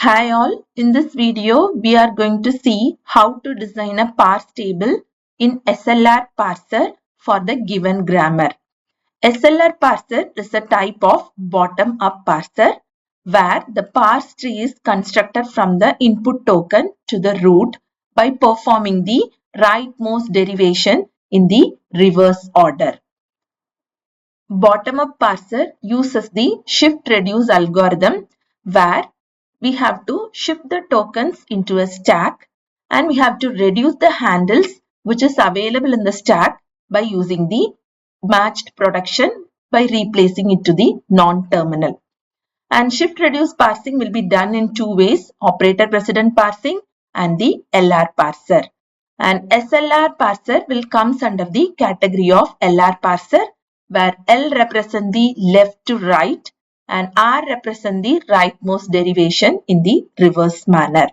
Hi all, in this video we are going to see how to design a parse table in SLR Parser for the given grammar. SLR Parser is a type of bottom-up parser where the parse tree is constructed from the input token to the root by performing the rightmost derivation in the reverse order. Bottom-up parser uses the shift-reduce algorithm where we have to shift the tokens into a stack and we have to reduce the handles which is available in the stack by using the matched production by replacing it to the non-terminal. And shift-reduce parsing will be done in two ways, operator precedent parsing and the LR parser. And SLR parser will comes under the category of LR parser where L represent the left to right and R represent the rightmost derivation in the reverse manner.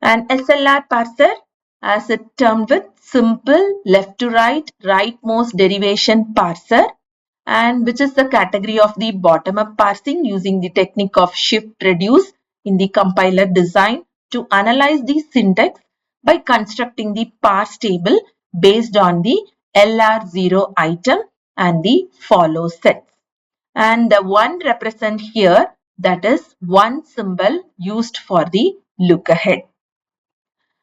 And SLR parser as it termed with simple left to right rightmost derivation parser and which is the category of the bottom-up parsing using the technique of shift reduce in the compiler design to analyze the syntax by constructing the parse table based on the LR0 item and the follow sets. And the one represent here that is one symbol used for the look ahead.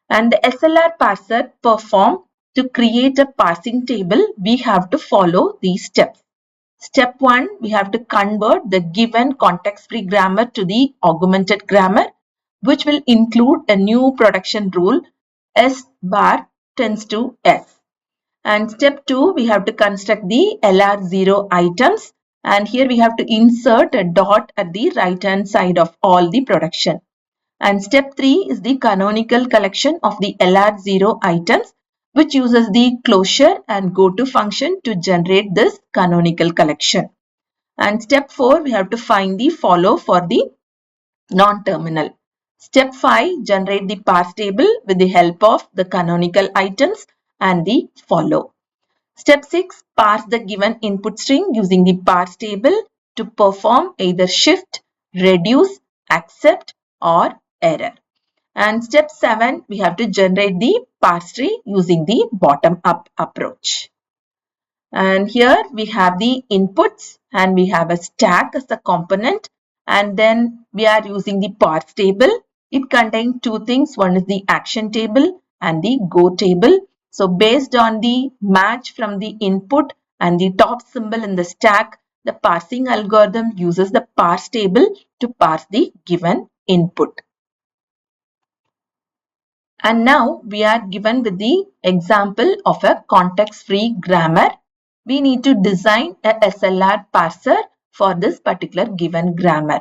And the SLR parser perform to create a parsing table, we have to follow these steps. Step 1, we have to convert the given context-free grammar to the augmented grammar, which will include a new production rule S bar tends to S. And step 2, we have to construct the LR0 items. And here we have to insert a dot at the right hand side of all the production. And step 3 is the canonical collection of the LR0 items, which uses the closure and goto function to generate this canonical collection. And step 4, we have to find the follow for the non-terminal. Step 5, generate the parse table with the help of the canonical items and the follow. Step 6, parse the given input string using the parse table to perform either shift, reduce, accept or error. And step 7, we have to generate the parse tree using the bottom-up approach. And here we have the inputs and we have a stack as a component and then we are using the parse table. It contains two things. One is the action table and the go table. So based on the match from the input and the top symbol in the stack, the parsing algorithm uses the parse table to parse the given input. And now we are given with the example of a context-free grammar. We need to design a SLR parser for this particular given grammar.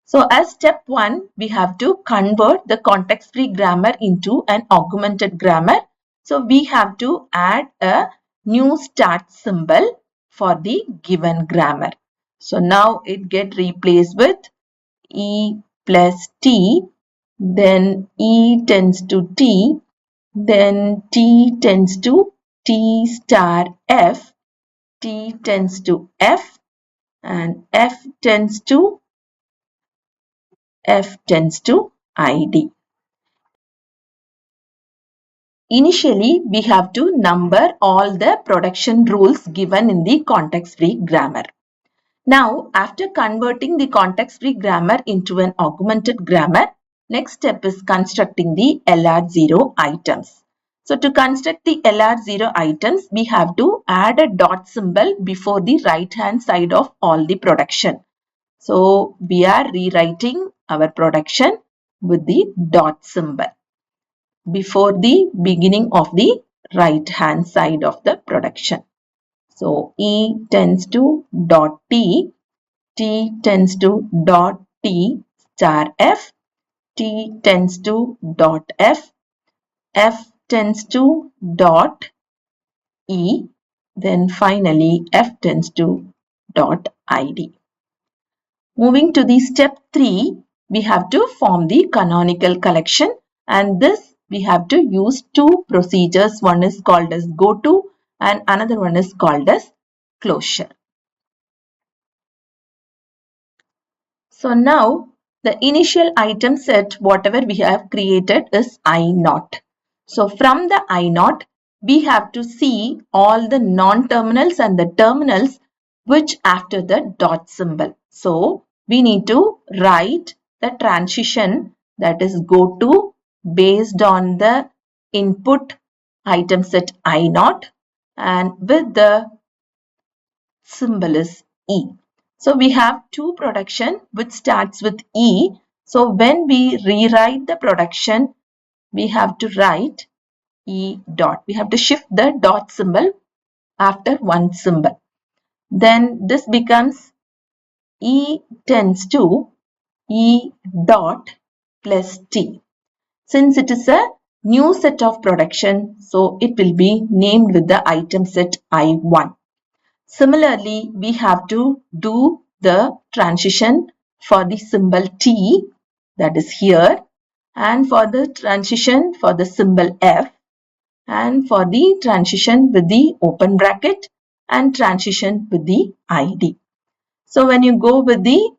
So as step 1, we have to convert the context-free grammar into an augmented grammar. So we have to add a new start symbol for the given grammar. So now it gets replaced with E plus T, then E tends to T, then T tends to T star F, T tends to F, and F tends to ID. Initially, we have to number all the production rules given in the context-free grammar. Now, after converting the context-free grammar into an augmented grammar, next step is constructing the LR0 items. So, to construct the LR0 items, we have to add a dot symbol before the right-hand side of all the production. So, we are rewriting our production with the dot symbol before the beginning of the right-hand side of the production. So, E tends to dot T, T tends to dot T star F, T tends to dot F, F tends to dot E, then finally F tends to dot ID. Moving to the step 3, we have to form the canonical collection and this we have to use two procedures. One is called as goto and another one is called as closure. So now The initial item set, whatever we have created, is I0. So from the I0, we have to see all the non-terminals and the terminals which after the dot symbol. So we need to write the transition, that is go to based on the input item set I0 and with the symbol is E. So we have two production which starts with E. So when we rewrite the production, we have to write E dot. We have to shift the dot symbol after one symbol. Then this becomes E tends to E dot plus T. Since it is a new set of production, so it will be named with the item set I1. Similarly, we have to do the transition for the symbol T, that is here, and for the transition for the symbol F, and for the transition with the open bracket and transition with the ID. So when you go with the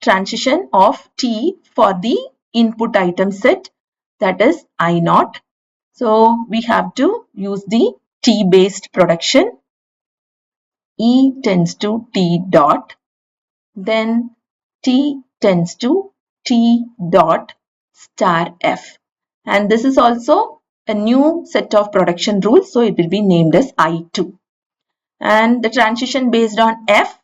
transition of T for the input item set, that is I0. So we have to use the T based production. E tends to T dot, then T tends to T dot star F. And this is also a new set of production rules, so it will be named as I2. And the transition based on F,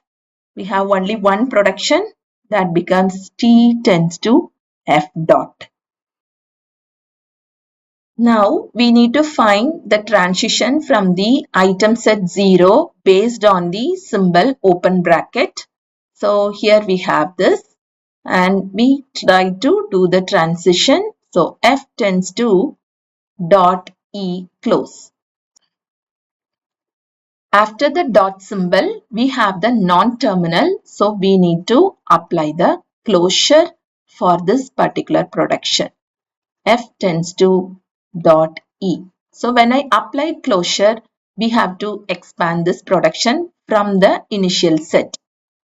we have only one production, that becomes T tends to F dot. Now we need to find the transition from the item set 0 based on the symbol open bracket. So here we have this and we try to do the transition. So F tends to dot E close. After the dot symbol, we have the non-terminal. So we need to apply the closure for this particular production. F tends to dot E. So when I apply closure, we have to expand this production from the initial set.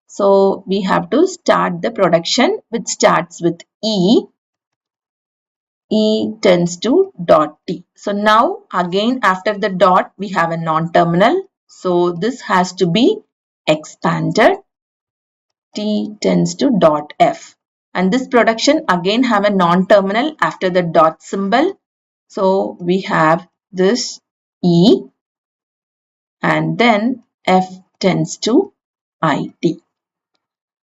So we have to start the production which starts with E. E tends to dot T. So now again after the dot we have a non-terminal. So this has to be expanded. T tends to dot F. And this production again have a non-terminal after the dot symbol. So we have this E and then F tends to ID.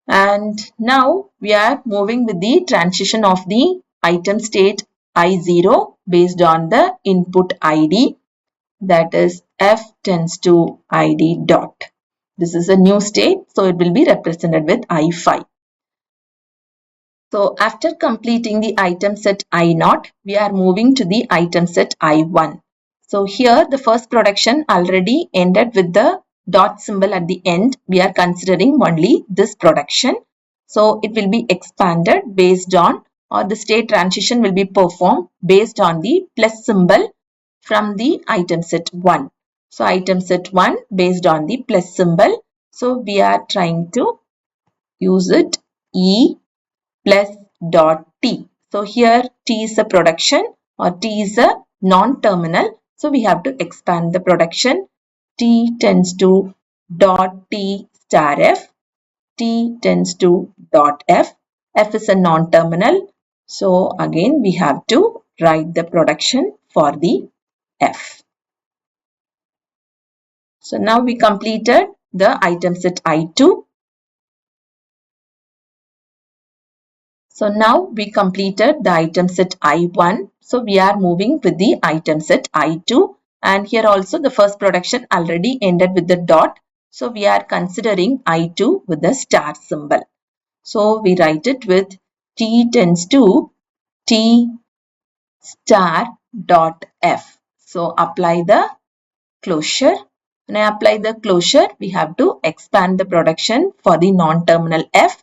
And now we are moving with the transition of the item state I0 based on the input ID, that is F tends to ID dot. This is a new state, so it will be represented with I5. So after completing the item set I0, we are moving to the item set I1. So here the first production already ended with the dot symbol at the end. We are considering only this production. So it will be expanded based on, or the state transition will be performed based on the plus symbol from the item set 1. So item set 1 based on the plus symbol. So we are trying to use it E plus dot T. So here T is a production or T is a non-terminal. So we have to expand the production. T tends to dot T star F. T tends to dot F. F is a non-terminal. So again we have to write the production for the F. So now we completed the item set I2. So now we completed the item set I1. So we are moving with the item set I2. And here also the first production already ended with the dot. So we are considering I2 with the star symbol. So we write it with T tends to T star dot F. So apply the closure. When I apply the closure, we have to expand the production for the non-terminal F.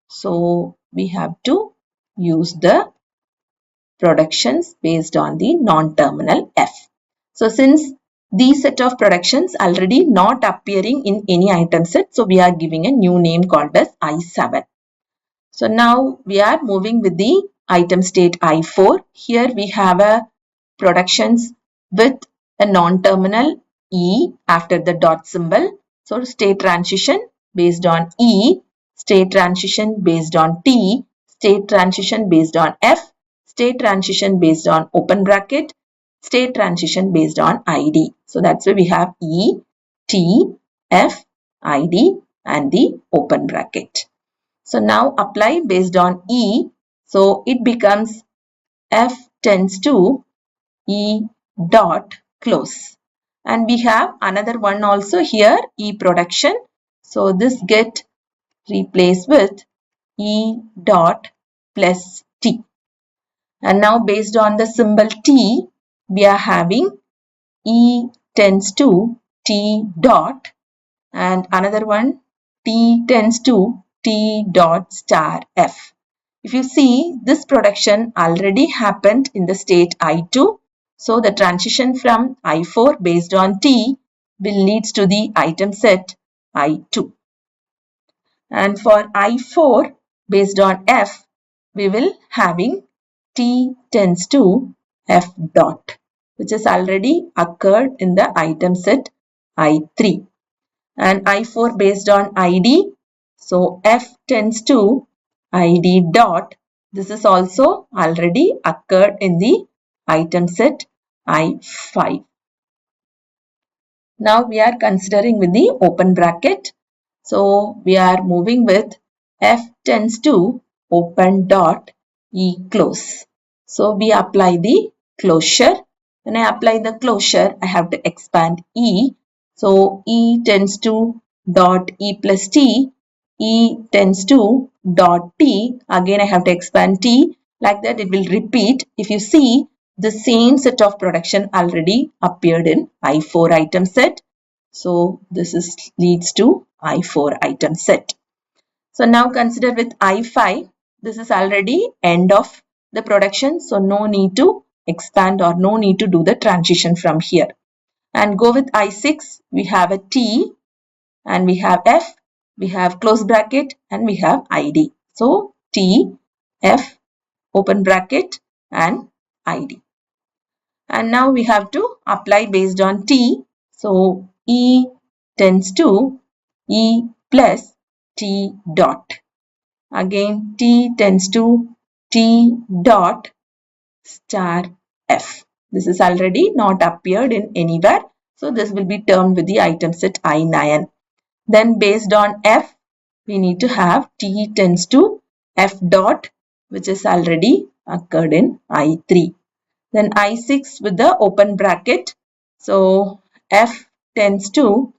So we have to use the productions based on the non-terminal F. So since these set of productions already not appearing in any item set, so we are giving a new name called as I7. So now we are moving with the item state I4. Here we have a productions with a non-terminal E after the dot symbol. So state transition based on E, state transition based on T, state transition based on F, state transition based on open bracket, state transition based on ID. So that's why we have E, T, F, ID and the open bracket. So now apply based on E. So it becomes F tends to E dot close. And we have another one also here, E production. So this get replaced with E dot plus T. And now based on the symbol T, we are having E tends to T dot and another one T tends to T dot star F. If you see, this production already happened in the state I2. So the transition from I4 based on T will leads to the item set I2. And for I4 based on F, we will having T tends to F dot, which has already occurred in the item set I3. And I4 based on ID. So F tends to ID dot. This is also already occurred in the item set I5. Now we are considering with the open bracket. So we are moving with F tends to open dot E close. So we apply the closure. When I apply the closure, I have to expand E. So E tends to dot E plus T. E tends to dot T. Again, I have to expand T. Like that, it will repeat. If you see, the same set of production already appeared in I4 item set. So this is leads to I4 item set. So now consider with I5. This is already end of the production. So no need to expand or no need to do the transition from here. And go with I6. We have a T and we have F. We have close bracket and we have ID. So T, F, open bracket and ID. And now we have to apply based on T. So E tends to E plus T dot. Again T tends to T dot star F. This is already not appeared in anywhere. So this will be termed with the item set I9. Then based on F, we need to have T tends to F dot, which is already occurred in I3. Then I6 with the open bracket. So F tends to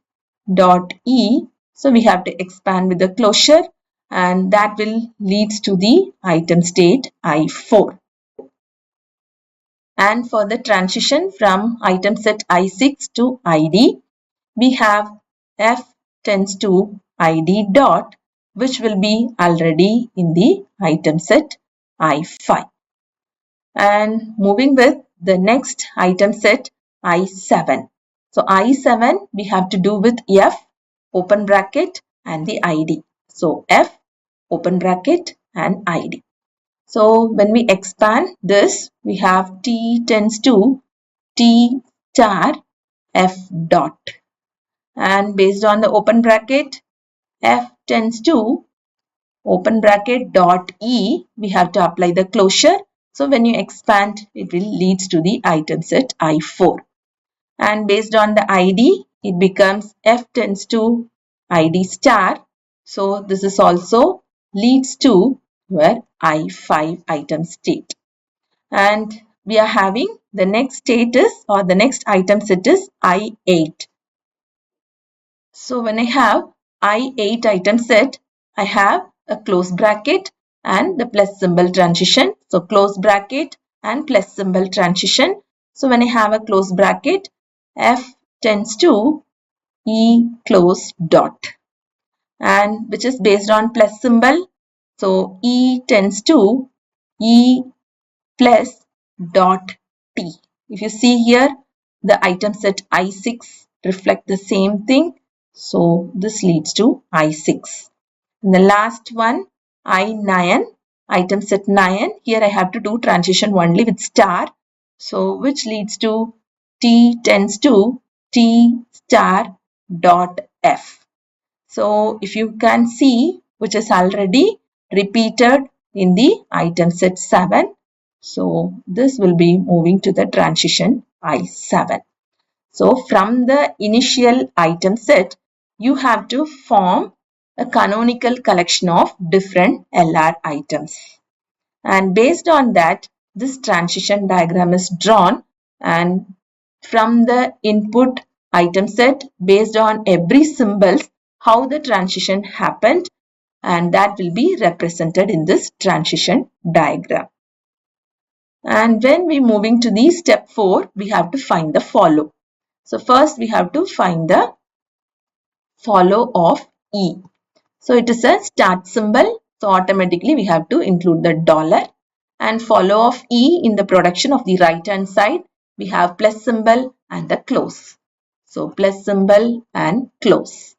dot E. So we have to expand with the closure and that will leads to the item state I4. And for the transition from item set I6 to ID, we have F tends to ID dot, which will be already in the item set I5. And moving with the next item set I7. So I7 we have to do with F, open bracket and the ID. So F, open bracket and ID. So when we expand this, we have T tends to T star F dot. And based on the open bracket, F tends to open bracket dot E, we have to apply the closure. So when you expand, it will leads to the item set I4. And based on the ID, it becomes F tends to ID star. So this is also leads to your I5 item state. And we are having the next status or the next item set is I8. So when I have I8 item set, I have a close bracket and the plus symbol transition. So close bracket and plus symbol transition. So when I have a close bracket, F tends to E close dot and which is based on plus symbol. So E tends to E plus dot T. If you see here, the item set I6 reflect the same thing. So this leads to I6. And the last one, I9, item set 9. Here I have to do transition only with star. So which leads to T tends to T star dot F. So if you can see, which is already repeated in the item set 7. So this will be moving to the transition I7. So from the initial item set, you have to form a canonical collection of different LR items. And based on that, this transition diagram is drawn, and from the input item set, based on every symbols, how the transition happened, and that will be represented in this transition diagram. And when we moving to the step 4, we have to find the follow. So first we have to find the follow of E. So it is a start symbol. So automatically we have to include the dollar, and follow of E in the production of the right hand side. We have plus symbol and the close. So plus symbol and close.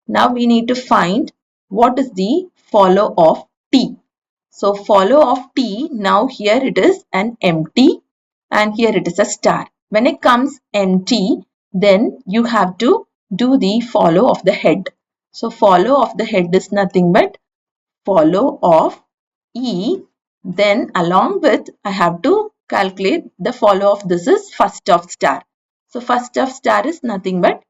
Now we need to find what is the follow of T. So follow of T, now here it is an empty and here it is a star. When it comes empty, then you have to do the follow of the head. So follow of the head is nothing but follow of E. Then along with I have to calculate the follow of this is first of star. So first of star is nothing but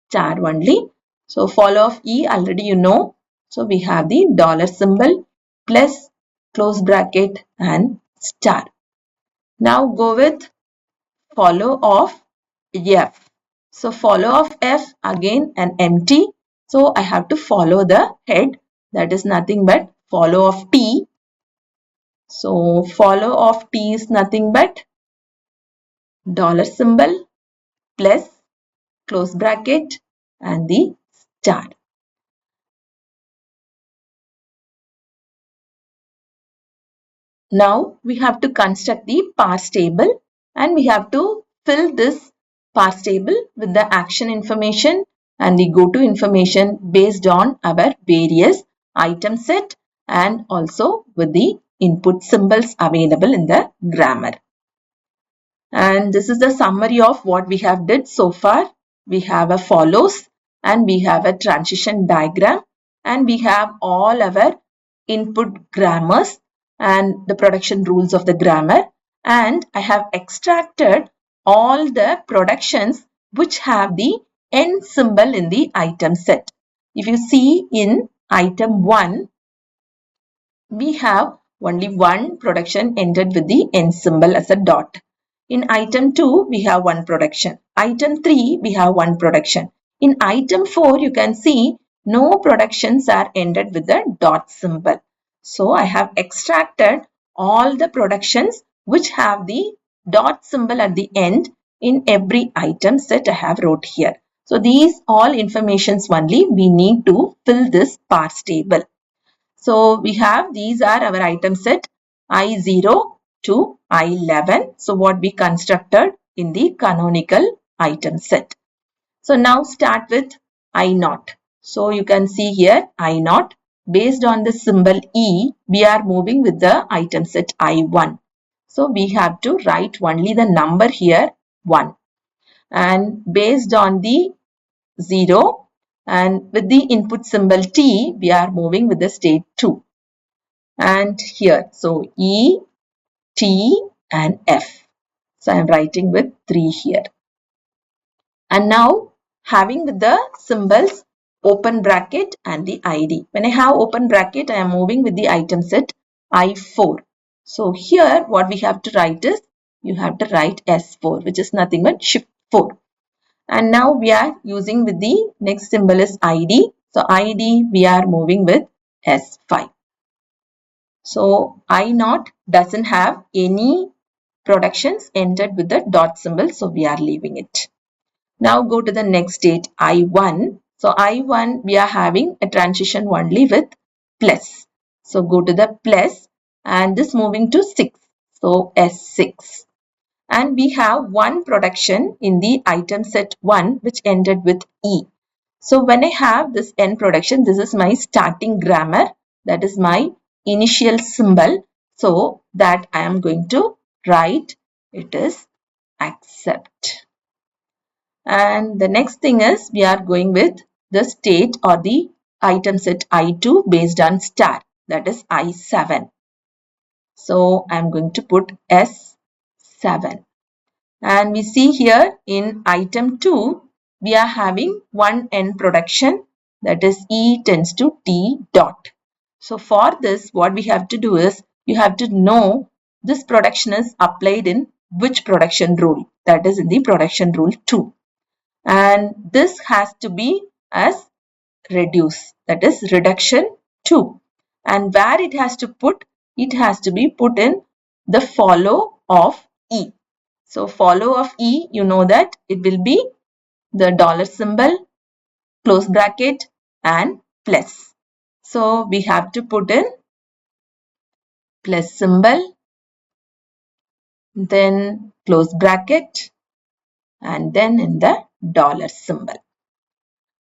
star only. So follow of E already you know. So we have the dollar symbol plus close bracket and star. Now go with follow of F. So follow of F again an empty. So I have to follow the head, that is nothing but follow of T. So follow of T is nothing but dollar symbol plus close bracket and the star. Now we have to construct the parse table, and we have to fill this parse table with the action information and the go to information based on our various item set, and also with the input symbols available in the grammar. And this is the summary of what we have did so far. We have a follows, and we have a transition diagram, and we have all our input grammars and the production rules of the grammar, and I have extracted all the productions which have the N symbol in the item set. If you see in item 1, we have only one production ended with the N symbol as a dot. In item 2, we have one production. Item 3, we have one production. In item 4, you can see no productions are ended with the dot symbol. So I have extracted all the productions which have the dot symbol at the end in every item set I have wrote here. So these all informations only we need to fill this parse table. So we have these are our item set I0 to I11. So what we constructed in the canonical item set. So now start with I0. So you can see here I0. Based on the symbol E, we are moving with the item set I1. So we have to write only the number here 1. And based on the 0 and with the input symbol T, we are moving with the state 2. And here, so E, T and F. So I am writing with 3 here. And now having with the symbols open bracket and the ID. When I have open bracket, I am moving with the item set I4. So here what we have to write is, you have to write S4, which is nothing but shift 4. And now we are using with the next symbol is ID. So ID we are moving with S5. So I0 doesn't have any productions entered with the dot symbol. So we are leaving it. Now go to the next state I1. So I1 we are having a transition only with plus. So go to the plus and this moving to 6. So S6. And we have one production in the item set 1 which ended with E. So when I have this N production, this is my starting grammar. That is my initial symbol. So that I am going to write it is accept. And the next thing is we are going with the state or the item set I2 based on star, that is I7. So I'm going to put S7. And we see here in item 2, we are having one end production, that is E tends to T dot. So for this, what we have to do is, you have to know this production is applied in which production rule, that is in the production rule 2. And this has to be as reduce, that is reduction 2. And where it has to put, it has to be put in the follow of E. So follow of E, you know that it will be the dollar symbol, close bracket and plus. So we have to put in plus symbol, then close bracket and then in the dollar symbol.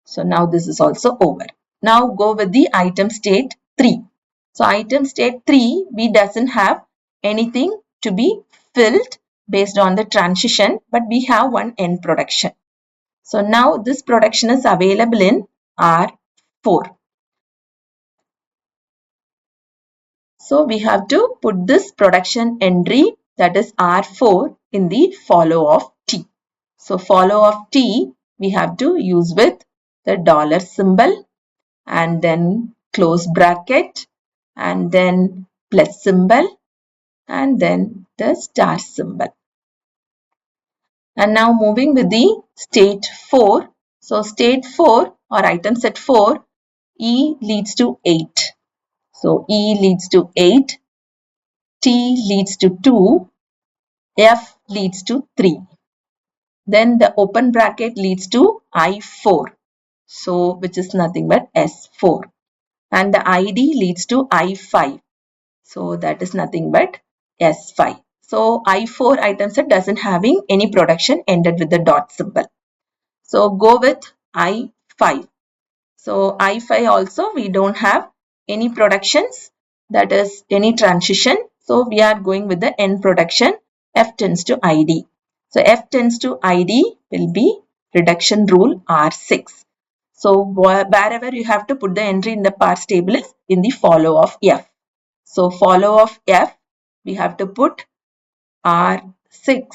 So now this is also over. Now go with the item state 3. So item state 3, we doesn't have anything to be filled based on the transition, but we have one end production. So now this production is available in R4. So we have to put this production entry, that is R4, in the follow of T. So follow of T we have to use with the dollar symbol and then close bracket and then plus symbol and then the star symbol. And now moving with the state 4. So state 4 or item set 4, E leads to 8. So E leads to 8, T leads to 2, F leads to 3. Then the open bracket leads to I4. So which is nothing but S4. And the ID leads to I5. So that is nothing but S5. So I4 item set doesn't having any production ended with the dot symbol. So go with I5. So I5 also we don't have any productions, that is any transition. So we are going with the end production F tends to ID. So F tends to ID will be reduction rule R6. So wherever you have to put the entry in the parse table is in the follow of F. So follow of F we have to put R6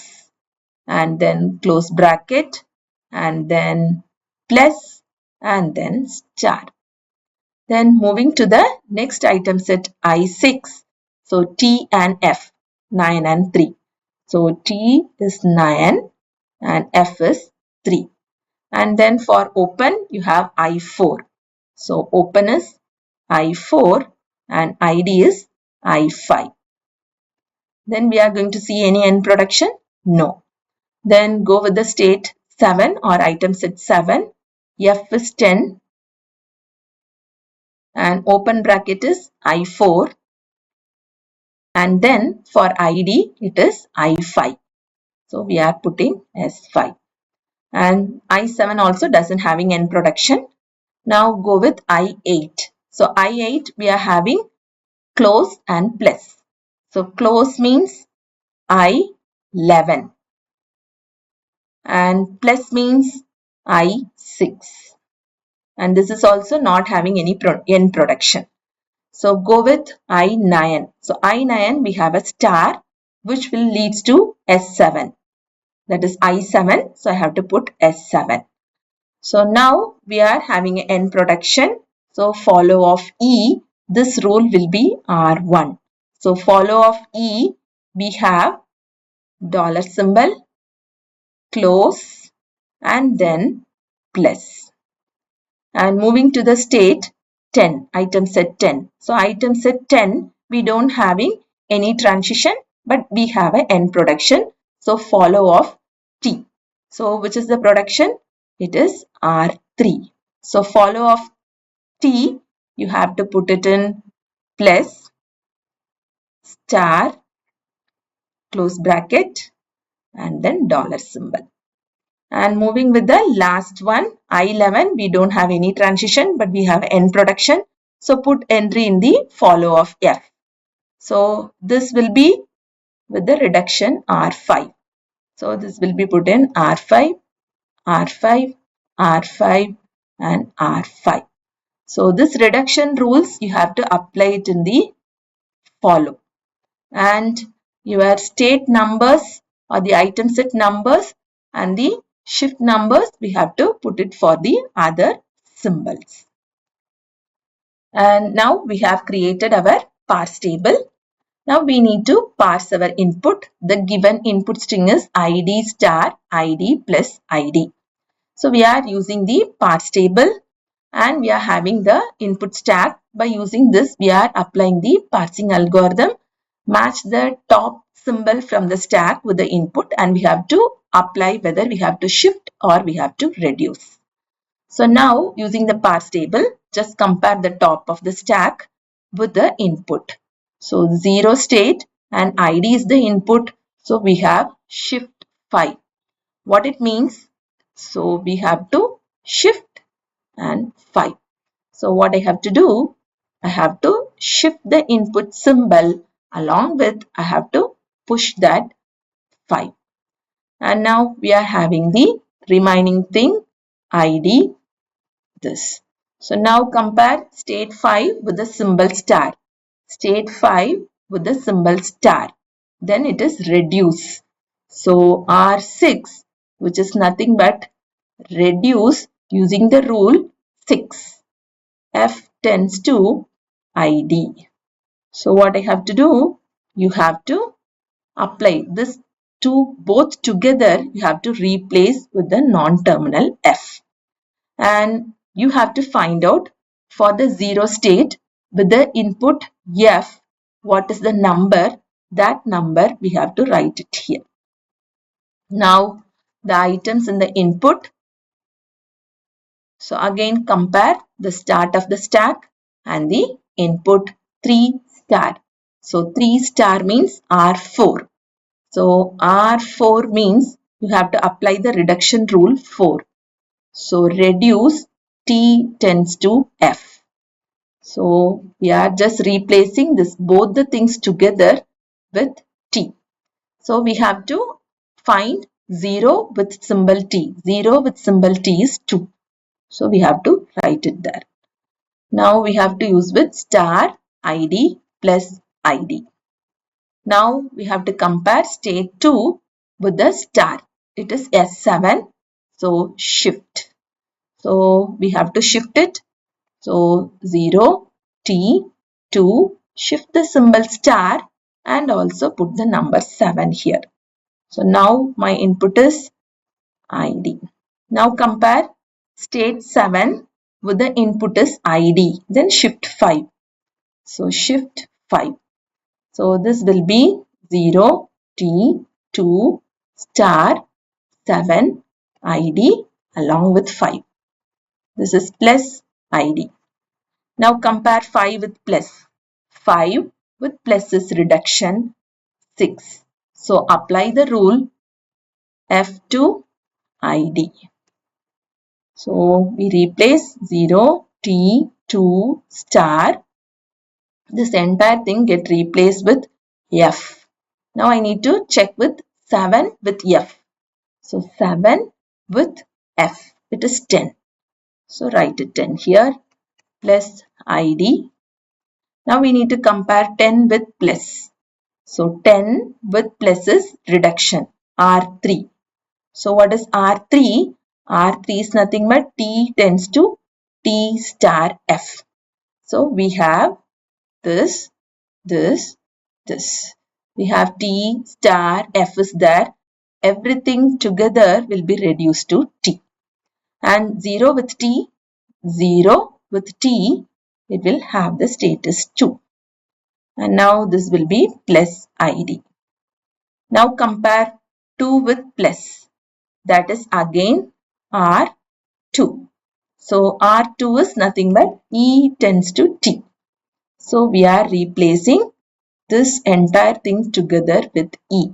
and then close bracket and then plus and then star. Then moving to the next item set I6. So T and F, 9 and 3. So T is 9 and F is 3. And then for open you have I4. So open is I4 and ID is I5. Then we are going to see any end production? No. Then go with the state 7 or item set 7. F is 10 and open bracket is I4 and then for ID it is I5. So we are putting S5 and I7 also doesn't having end production. Now go with I8. So I8 we are having close and plus. So close means I11 and plus means I6 and this is also not having any end production. So go with I9. So I9 we have a star which will leads to S7. That is I7. So I have to put S7. So now we are having an end production. So follow of E, this rule will be R1. So follow of E, we have dollar symbol, close and then plus. And moving to the state 10, item set 10. So item set 10, we don't having any transition, but we have an end production. So follow of T. So which is the production? It is R3. So follow of T, you have to put it in plus, star, close bracket, and then dollar symbol. And moving with the last one, I11, we don't have any transition, but we have end production. So put entry in the follow of F. So this will be with the reduction R5. So this will be put in R5, R5, R5 and R5. So this reduction rules you have to apply it in the follow. And your state numbers or the item set numbers and the shift numbers we have to put it for the other symbols. And now we have created our parse table. Now we need to parse our input. The given input string is id star id plus id. So we are using the parse table and we are having the input stack. By using this, we are applying the parsing algorithm. Match the top symbol from the stack with the input and we have to apply whether we have to shift or we have to reduce. So now using the parse table, just compare the top of the stack with the input. So 0 state and id is the input. So we have shift 5. What it means? So we have to shift and 5. So what I have to do? I have to shift the input symbol along with I have to push that 5. And now we are having the remaining thing id this. So now compare state 5 with the symbol star. State 5 with the symbol star. Then it is reduce. So R6 which is nothing but reduce using the rule 6. F tends to ID. So what I have to do? You have to apply this two both together. You have to replace with the non-terminal F. And you have to find out for the 0 state with the input F, what is the number? That number we have to write it here. Now the items in the input. So again compare the start of the stack and the input 3 star. So 3 star means R4. So R4 means you have to apply the reduction rule 4. So reduce T tends to F. So we are just replacing this both the things together with T. So we have to find 0 with symbol T. 0 with symbol T is 2. So we have to write it there. Now we have to use with star ID plus ID. Now we have to compare state 2 with the star. It is S7. So shift. So we have to shift it. So 0, T, 2, shift the symbol star and also put the number 7 here. So now my input is ID. Now compare state 7 with the input is ID. Then shift 5. So shift 5. So this will be 0, T, 2, star, 7, ID along with 5. This is plus ID. Now compare 5 with plus. 5 with plus is reduction 6. So apply the rule F2 ID. So we replace 0, T, 2, star. This entire thing get replaced with F. Now I need to check with 7 with F. So 7 with F. It is 10. So write it 10 here plus ID. Now we need to compare 10 with plus. So 10 with plus is reduction R3. So what is R3? R3 is nothing but T tends to T star F. So we have this, this, this. We have T star F is there. Everything together will be reduced to T. And 0 with T, 0 with T, it will have the status 2. And now this will be plus ID. Now compare 2 with plus. That is again R2. So R2 is nothing but E tends to T. So we are replacing this entire thing together with E.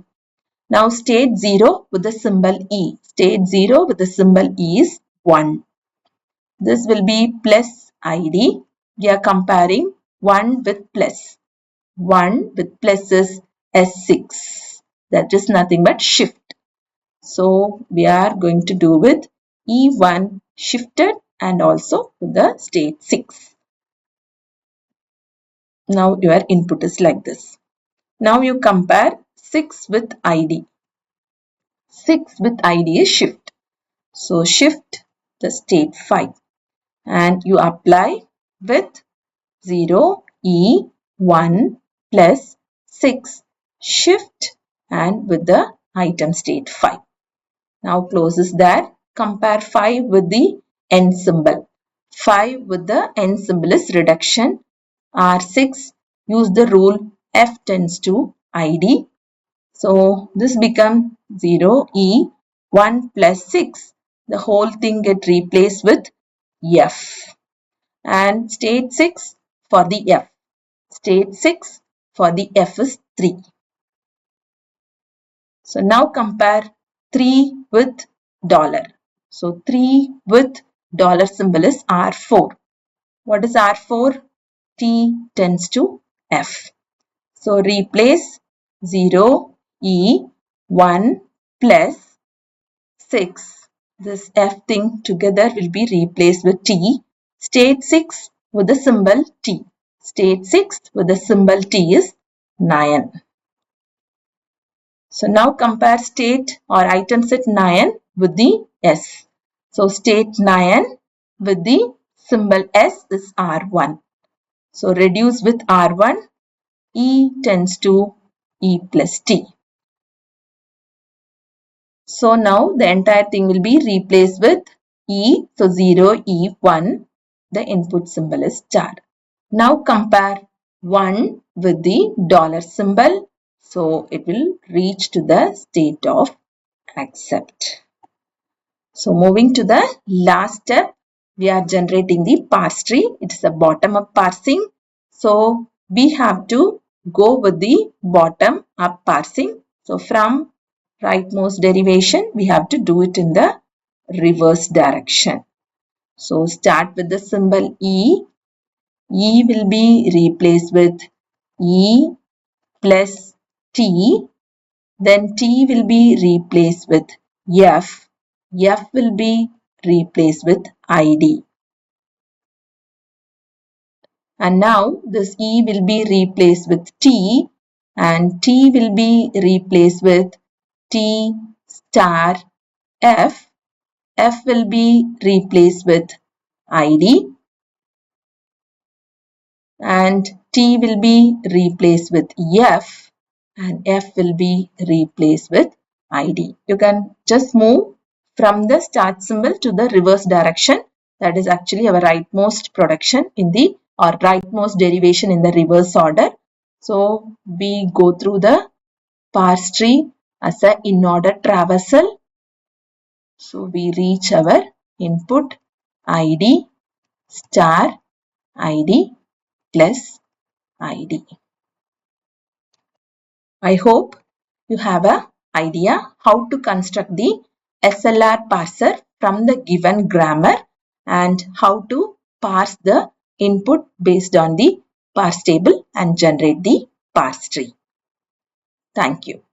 Now state 0 with the symbol E. State 0 with the symbol E is 1. This will be plus ID. we are comparing 1 with plus. 1 with plus is S6. That is nothing but shift. So we are going to do with E1 shifted and also with the state 6. Now your input is like this. Now you compare 6 with ID. 6 with ID is shift. So shift the state 5 and you apply with 0 E1 plus 6 shift and with the item state 5. Now closes that. Compare 5 with the N symbol. 5 with the N symbol is reduction. R6 use the rule F tends to ID. So this becomes 0E1 plus 6. The whole thing get replaced with F. And state 6 for the F. State 6 for the F is 3. So now compare 3 with dollar. So 3 with dollar symbol is R4. What is R4? T tends to F. So replace 0, E, 1 plus 6. This F thing together will be replaced with T. State 6 with the symbol T. State 6 with the symbol T is 9. So now compare state or item set 9 with the S. So state 9 with the symbol S is R1. So reduce with R1, E tends to E plus T. So now the entire thing will be replaced with E. So 0, E, 1. The input symbol is star. Now compare 1 with the dollar symbol. So it will reach to the state of accept. So moving to the last step, we are generating the parse tree. It is a bottom-up parsing. So we have to go with the bottom-up parsing. So from rightmost derivation, we have to do it in the reverse direction. So start with the symbol E. E will be replaced with E plus T. Then T will be replaced with F. F will be replaced with ID. And now this E will be replaced with T and T will be replaced with T star F. F will be replaced with ID and T will be replaced with F and F will be replaced with ID. You can just move from the start symbol to the reverse direction. That is actually our rightmost production in the or rightmost derivation in the reverse order. So we go through the parse tree as a in order traversal. So we reach our input ID star ID plus ID. I hope you have an idea how to construct the SLR parser from the given grammar and how to parse the input based on the parse table and generate the parse tree. Thank you.